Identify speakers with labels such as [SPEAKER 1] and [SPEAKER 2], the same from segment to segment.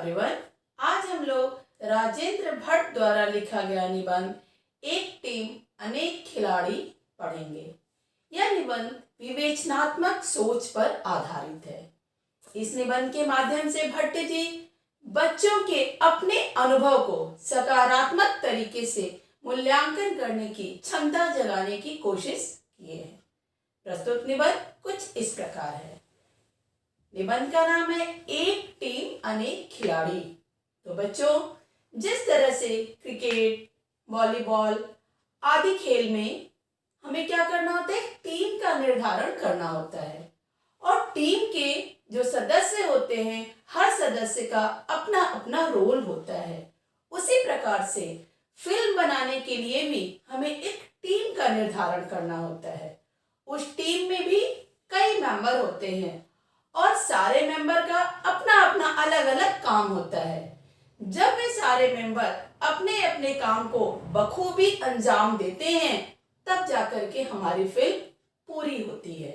[SPEAKER 1] Everyone, आज हम लोग राजेंद्र भट्ट द्वारा लिखा गया निबंध एक टीम अनेक खिलाड़ी पढ़ेंगे। यह निबंध विवेचनात्मक सोच पर आधारित है। इस निबंध के माध्यम से भट्ट जी बच्चों के अपने अनुभव को सकारात्मक तरीके से मूल्यांकन करने की क्षमता जगाने की कोशिश किए हैं। प्रस्तुत निबंध कुछ इस प्रकार है। निबंध का नाम है एक टीम अनेक खिलाड़ी। तो बच्चों, जिस तरह से क्रिकेट, वॉलीबॉल आदि खेल में हमें क्या करना होता है, टीम का निर्धारण करना होता है और टीम के जो सदस्य होते हैं, हर सदस्य का अपना अपना रोल होता है। उसी प्रकार से फिल्म बनाने के लिए भी हमें एक टीम का निर्धारण करना होता है। उस टीम में भी कई मेंबर होते हैं और सारे मेंबर का अपना अपना अलग अलग काम होता है। जब वे सारे मेंबर अपने अपने काम को बखूबी अंजाम देते हैं, तब जाकर के हमारी फिल्म पूरी होती है।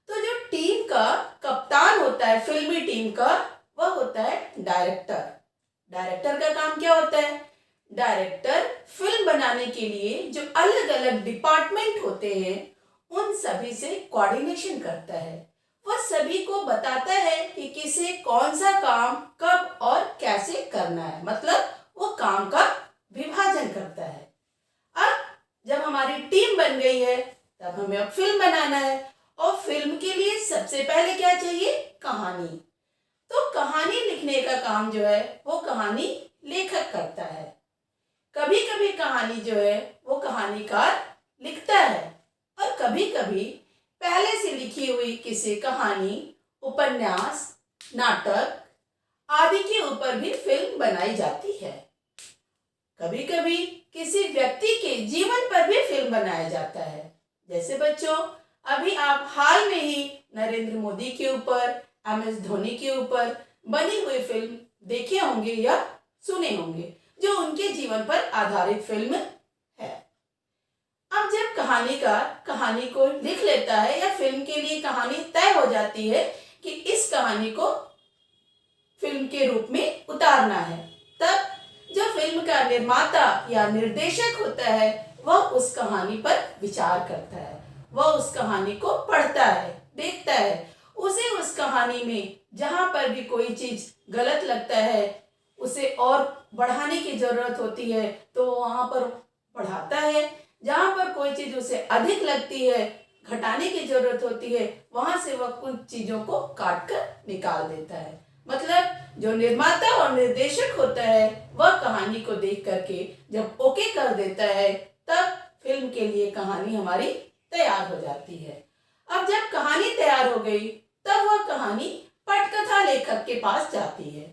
[SPEAKER 1] तो जो टीम का कप्तान होता है फिल्मी टीम का, वह होता है डायरेक्टर। डायरेक्टर का काम क्या होता है? डायरेक्टर फिल्म बनाने के लिए जो अलग अलग डिपार्टमेंट होते हैं, उन सभी से कोऑर्डिनेशन करता है। वह सभी को बताता है कि किसे कौन सा काम कब और कैसे करना है, मतलब वो काम का विभाजन करता है। अब जब हमारी टीम बन गई है, तब हमें अब फिल्म बनाना है और फिल्म के लिए सबसे पहले क्या चाहिए? कहानी। तो कहानी लिखने का काम जो है वो कहानी लेखक करता है। कभी कभी कहानी जो है वो कहानीकार लिखता है और कभी कभी पहले से लिखी हुई किसी कहानी, उपन्यास, नाटक आदि के ऊपर भी फिल्म बनाई जाती है। कभी कभी किसी व्यक्ति के जीवन पर भी फिल्म बनाया जाता है। जैसे बच्चों, अभी आप हाल में ही नरेंद्र मोदी के ऊपर, MS धोनी के ऊपर बनी हुई फिल्म देखे होंगे या सुने होंगे, जो उनके जीवन पर आधारित फिल्म है। अब जब कहानीकार कहानी को लिख लेता है या फिल्म के लिए कहानी तय हो जाती है कि इस कहानी को फिल्म के रूप में उतारना है, तब जो फिल्म का निर्माता या निर्देशक होता है, वह उस कहानी पर विचार करता है। वह उस कहानी को पढ़ता है, देखता है। उसे उस कहानी में जहां पर भी कोई चीज गलत लगता है, उसे और बढ़ाने की जरूरत होती है, तो वहां पर बढ़ाता है। जहां पर कोई चीज उसे अधिक लगती है, घटाने की जरूरत होती है, वहां से वह कुछ चीजों को काट कर निकाल देता है। मतलब जो निर्माता और निर्देशक होता है, वह कहानी को देख करके जब ओके कर देता है, तब फिल्म के लिए कहानी हमारी तैयार हो जाती है। अब जब कहानी तैयार हो गई, तब वह कहानी पटकथा लेखक के पास जाती है।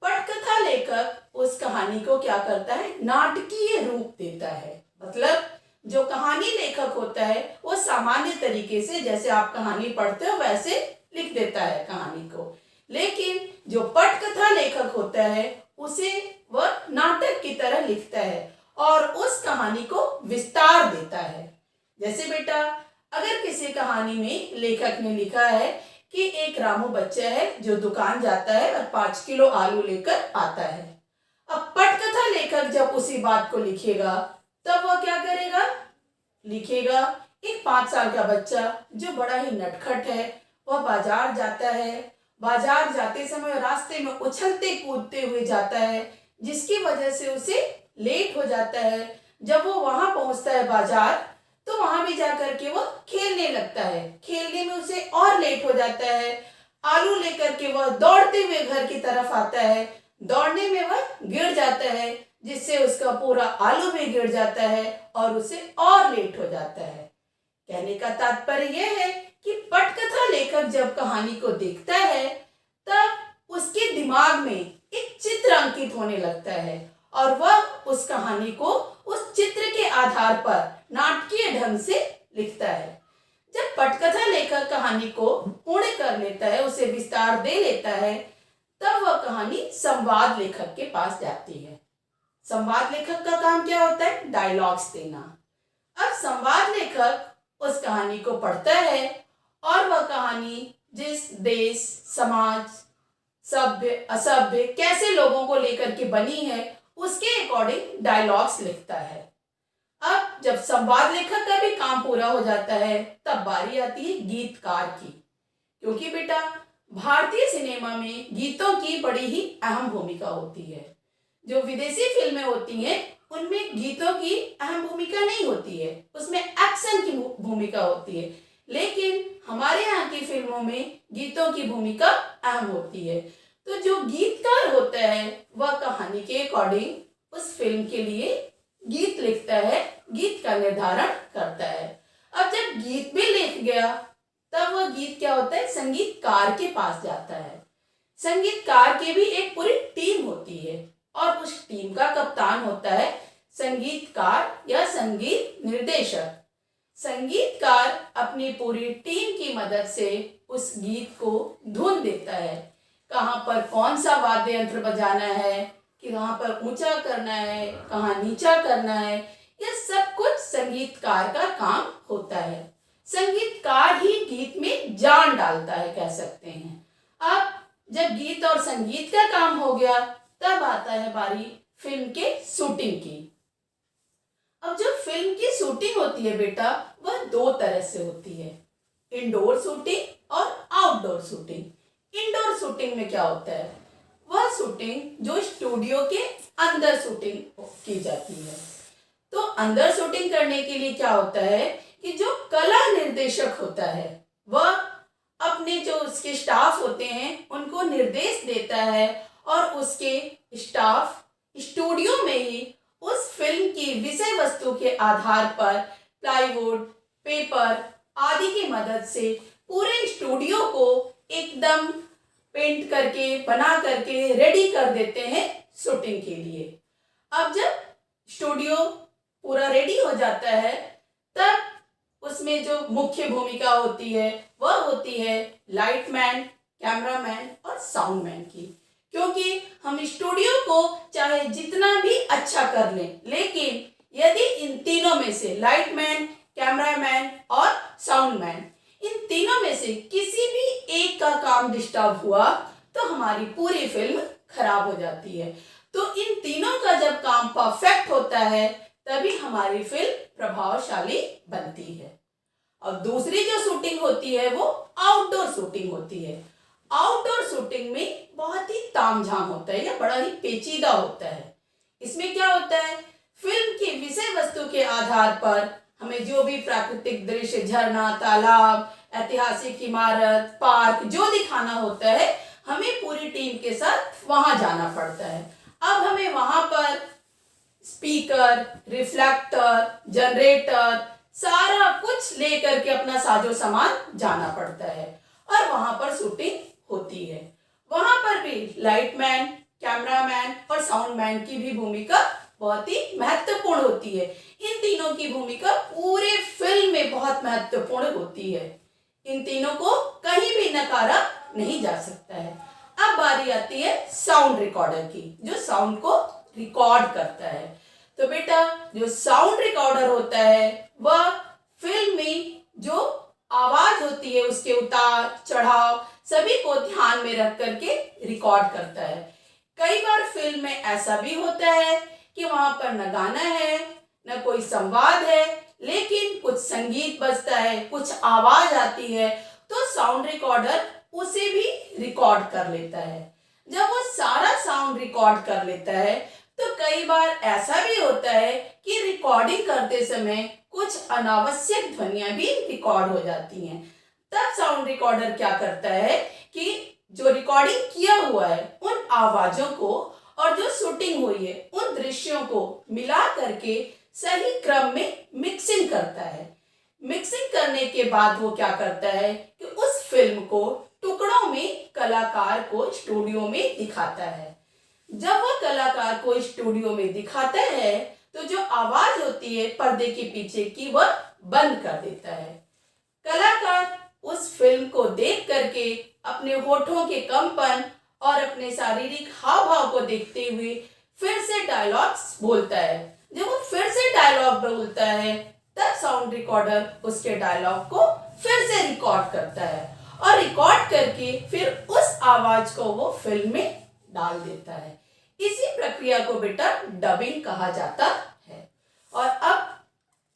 [SPEAKER 1] पटकथा लेखक उस कहानी को क्या करता है? नाटकीय रूप देता है। मतलब जो कहानी लेखक होता है, वो सामान्य तरीके से जैसे आप कहानी पढ़ते हो वैसे लिख देता है कहानी को, लेकिन जो पटकथा लेखक होता है, उसे वह नाटक की तरह लिखता है और उस कहानी को विस्तार देता है। जैसे बेटा, अगर किसी कहानी में लेखक ने लिखा है कि एक रामू बच्चा है जो दुकान जाता है और 5 किलो आलू लेकर आता है। अब पटकथा लेखक जब उसी बात को लिखेगा, तब वह क्या करेगा? लिखेगा एक 5 साल का बच्चा जो बड़ा ही नटखट है, वह बाजार जाता है। बाजार जाते समय रास्ते में उछलते कूदते हुए जाता है, जिसकी वजह से उसे लेट हो जाता है। जब वो वहां पहुंचता है बाजार, तो वहां भी जाकर के वह खेलने लगता है। खेलने में उसे और लेट हो जाता है। आलू लेकर के वह दौड़ते हुए घर की तरफ आता है। दौड़ने में वह गिर जाता है, जिससे उसका पूरा आलू भी गिर जाता है और उसे और लेट हो जाता है। कहने का तात्पर्य यह है कि पटकथा लेखक जब कहानी को देखता है, तब उसके दिमाग में एक चित्र अंकित होने लगता है और वह उस कहानी को उस चित्र के आधार पर नाटकीय ढंग से लिखता है। जब पटकथा लेखक कहानी को पूर्ण कर लेता है, उसे विस्तार दे लेता है, तब वह कहानी संवाद लेखक के पास जाती है। संवाद लेखक का काम क्या होता है? डायलॉग्स देना। अब संवाद लेखक उस कहानी को पढ़ता है और वह कहानी जिस देश, समाज सभ्य असभ्य कैसे लोगों को लेकर के बनी है, उसके अकॉर्डिंग डायलॉग्स लिखता है। अब जब संवाद लेखक का भी काम पूरा हो जाता है, तब बारी आती है गीतकार की। क्योंकि बेटा भारतीय सिनेमा में गीतों की बड़ी ही अहम भूमिका होती है। जो विदेशी फिल्में होती हैं उनमें गीतों की अहम भूमिका नहीं होती है, उसमें एक्शन की भूमिका होती है। लेकिन हमारे यहाँ की फिल्मों में गीतों की भूमिका अहम होती है। तो जो गीतकार होता है वह कहानी के अकॉर्डिंग उस फिल्म के लिए गीत लिखता है, गीत का निर्धारण करता है। अब जब गीत भी लिख गया तब वह गीत क्या होता है, संगीतकार के पास जाता है। संगीतकार की भी एक पूरी टीम होती है और उस टीम का कप्तान होता है संगीतकार या संगीत निर्देशक। संगीतकार अपनी पूरी टीम की मदद से उस गीत को धुन देता है, कहाँ पर कौन सा वाद्य यंत्र बजाना है, कि कहाँ पर ऊंचा करना है, कहाँ नीचा करना है, यह सब कुछ संगीतकार का काम होता है। संगीतकार ही गीत में जान डालता है, कह सकते हैं। अब जब गीत और संगीत का काम हो गया तब आता है बारी फिल्म के शूटिंग की। अब जो फिल्म की शूटिंग होती है बेटा वह दो तरह से होती है, इंडोर शूटिंग और आउटडोर शूटिंग। इंडोर शूटिंग में क्या होता है, वह शूटिंग जो स्टूडियो के अंदर शूटिंग की जाती है। तो अंदर शूटिंग करने के लिए क्या होता है कि जो कला निर्देशक होता है वह अपने जो उसके स्टाफ होते हैं उनको निर्देश देता है और उसके स्टाफ स्टूडियो में ही उस फिल्म की विषय वस्तु के आधार पर प्लाईवुड, पेपर आदि की मदद से पूरे स्टूडियो को एकदम पेंट करके बना करके रेडी कर देते हैं शूटिंग के लिए। अब जब स्टूडियो पूरा रेडी हो जाता है तब उसमें जो मुख्य भूमिका होती है वह होती है लाइटमैन, कैमरामैन और साउंडमैन की। क्योंकि हम स्टूडियो को चाहे जितना भी अच्छा कर लें, लेकिन यदि इन तीनों में से लाइटमैन, कैमरामैन और साउंडमैन इन तीनों में से किसी भी एक का काम डिस्टर्ब हुआ तो हमारी पूरी फिल्म खराब हो जाती है। तो इन तीनों का जब काम परफेक्ट होता है तभी हमारी फिल्म प्रभावशाली बनती है। और दूसरी जो शूटिंग होती है वो आउटडोर शूटिंग होती है। आउटडोर शूटिंग में बहुत ही तामझाम होता है या बड़ा ही पेचीदा होता है। इसमें क्या होता है, फिल्म की विषय वस्तु के आधार पर हमें जो भी प्राकृतिक दृश्य, झरना, तालाब, ऐतिहासिक इमारत, पार्क जो दिखाना होता है हमें पूरी टीम के साथ वहां जाना पड़ता है। अब हमें वहां पर स्पीकर, रिफ्लेक्टर, जनरेटर सारा कुछ लेकर के अपना साजो सामान जाना पड़ता है और वहां पर शूटिंग होती है। वहां पर भी लाइटमैन, कैमरामैन और साउंडमैन की भी भूमिका बहुत ही महत्वपूर्ण होती है। इन तीनों की भूमिका पूरे फिल्म में बहुत महत्वपूर्ण होती है। इन तीनों को कहीं भी नकारा नहीं जा सकता है। अब बारी आती है साउंड रिकॉर्डर की, जो साउंड को रिकॉर्ड करता है। तो बेटा जो साउंड रिकॉर्डर होता है वह फिल्म में जो आवाज होती है उसके उतार चढ़ाव सभी को ध्यान में रख करके रिकॉर्ड करता है। कई बार फिल्म में ऐसा भी होता है कि वहां पर न गाना है न कोई संवाद है, लेकिन कुछ संगीत बजता है, कुछ आवाज आती है, तो साउंड रिकॉर्डर उसे भी रिकॉर्ड कर लेता है। जब वो सारा साउंड रिकॉर्ड कर लेता है तो कई बार ऐसा भी होता है कि रिकॉर्डिंग करते समय कुछ अनावश्यक ध्वनियां भी रिकॉर्ड हो जाती हैं। तब साउंड रिकॉर्डर क्या करता है कि जो रिकॉर्डिंग किया हुआ है उन आवाजों को और जो शूटिंग हुई है उन दृश्यों को मिला करके सही क्रम में मिक्सिंग करता है। मिक्सिंग करने के बाद वो क्या करता है कि उस फिल्म को टुकड़ों में कलाकार को स्टूडियो में दिखाता है। जब वो कलाकार को स्टूडियो में दिखाता है तो जो आवाज होती है पर्दे के पीछे की वह बंद कर देता है। कलाकार उस फिल्म को देख करके अपने होठों के कंपन और अपने शारीरिक हाव भाव को देखते हुए फिर से डायलॉग्स बोलता है। जब वो फिर से डायलॉग बोलता है तब साउंड रिकॉर्डर उसके डायलॉग को फिर से रिकॉर्ड करता है और रिकॉर्ड करके फिर उस आवाज को वो फिल्म में डाल देता है। इसी प्रक्रिया को बेटा डबिंग कहा जाता है। और अब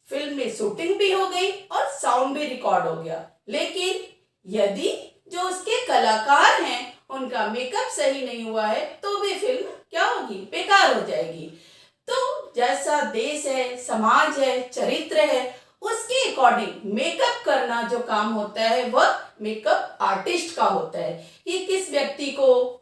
[SPEAKER 1] फिल्म में शूटिंग भी हो गई और साउंड भी रिकॉर्ड हो गया, लेकिन यदि जो उसके कलाकार हैं उनका मेकअप सही नहीं हुआ है तो भी फिल्म क्या होगी, बेकार हो जाएगी। तो जैसा देश है, समाज है, चरित्र है, उसके अकॉर्डिंग मेकअप करना जो काम होता है वह मेकअप आर्टिस्ट का होता है कि किस व्यक्ति को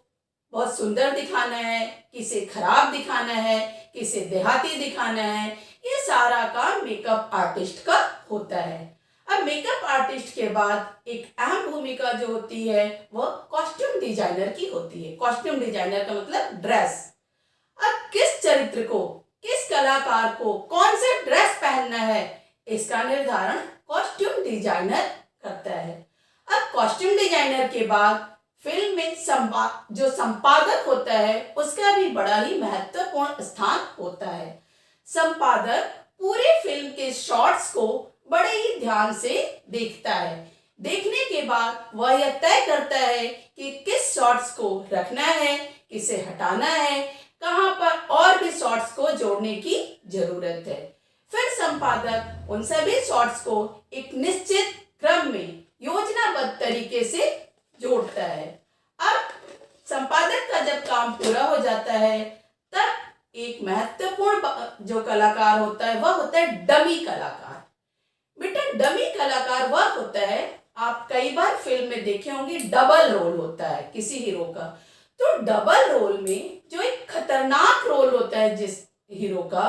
[SPEAKER 1] बहुत सुंदर दिखाना है, किसे खराब दिखाना है, किसे देहाती दिखाना है, ये सारा काम मेकअप आर्टिस्ट का होता है। अब मेकअप आर्टिस्ट के बाद एक अहम भूमिका जो होती है वह कॉस्ट्यूम डिजाइनर की होती है। कॉस्ट्यूम डिजाइनर का मतलब ड्रेस। अब किस चरित्र को, किस कलाकार को कौन सा ड्रेस पहनना है, इसका निर्धारण कॉस्ट्यूम डिजाइनर करता है। अब कॉस्ट्यूम डिजाइनर के बाद फिल्म में जो संपादक होता है उसका भी बड़ा ही महत्वपूर्ण स्थान होता है। संपादक पूरे फिल्म के शॉट्स को बड़े ही ध्यान से देखता है। देखने के बाद वह यह तय करता है कि किस शॉट्स को रखना है, किसे हटाना है, कहां पर और भी शॉट्स को जोड़ने की जरूरत है। फिर संपादक उन सभी शॉट्स को एक निश्चित क्रम में योजनाबद्ध तरीके से जोड़ता है। अब संपादक का जब काम पूरा हो जाता है तब एक महत्वपूर्ण जो कलाकार होता है वह होता है डमी कलाकार। बेटा डमी कलाकार वह होता है, आप कई बार फिल्म में देखे होंगे डबल रोल होता है किसी हीरो का। तो डबल रोल में जो एक खतरनाक रोल होता है जिस हीरो का,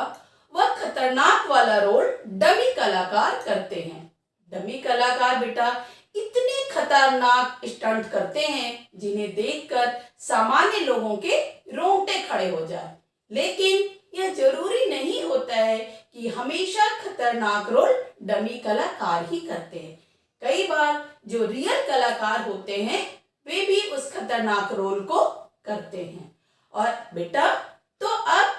[SPEAKER 1] वह खतरनाक वाला रोल डमी कलाकार करते हैं। डमी कलाकार बेटा इतने खतरनाक स्टंट करते हैं जिन्हें देखकर सामान्य लोगों के रोंगटे खड़े हो जाए। लेकिन यह जरूरी नहीं होता है कि हमेशा खतरनाक रोल डमी कलाकार ही करते हैं। कई बार जो रियल कलाकार होते हैं वे भी उस खतरनाक रोल को करते हैं। और बेटा तो अब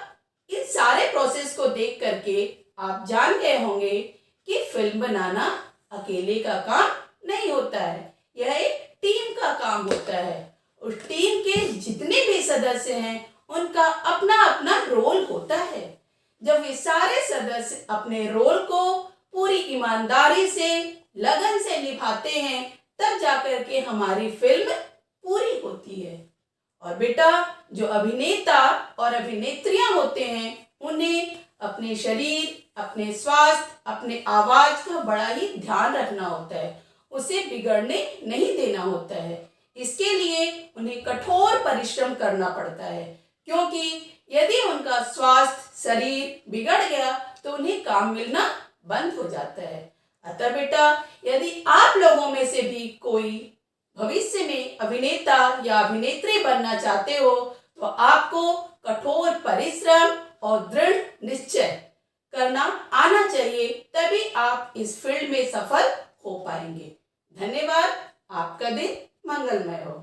[SPEAKER 1] इन सारे प्रोसेस को देख करके आप जान गए होंगे कि फिल्म बनाना अकेले का काम नहीं होता है, यह एक टीम का काम होता है। उस टीम के जितने भी सदस्य हैं उनका अपना अपना रोल होता है। जब ये सारे सदस्य अपने रोल को पूरी ईमानदारी से, लगन से निभाते हैं तब जाकर के हमारी फिल्म पूरी होती है। और बेटा जो अभिनेता और अभिनेत्रियां होते हैं उन्हें अपने शरीर, अपने स्वास्थ्य, अपने आवाज का बड़ा ही ध्यान रखना होता है, उसे बिगड़ने नहीं देना होता है। इसके लिए उन्हें कठोर परिश्रम करना पड़ता है, क्योंकि यदि उनका स्वास्थ्य, शरीर बिगड़ गया तो उन्हें काम मिलना बंद हो जाता है। अतः बेटा यदि आप लोगों में से भी कोई भविष्य में अभिनेता या अभिनेत्री बनना चाहते हो तो आपको कठोर परिश्रम और दृढ़ निश्चय करना आना चाहिए, तभी आप इस फील्ड में सफल हो पाएंगे। धन्यवाद। आपका दिन मंगलमय हो।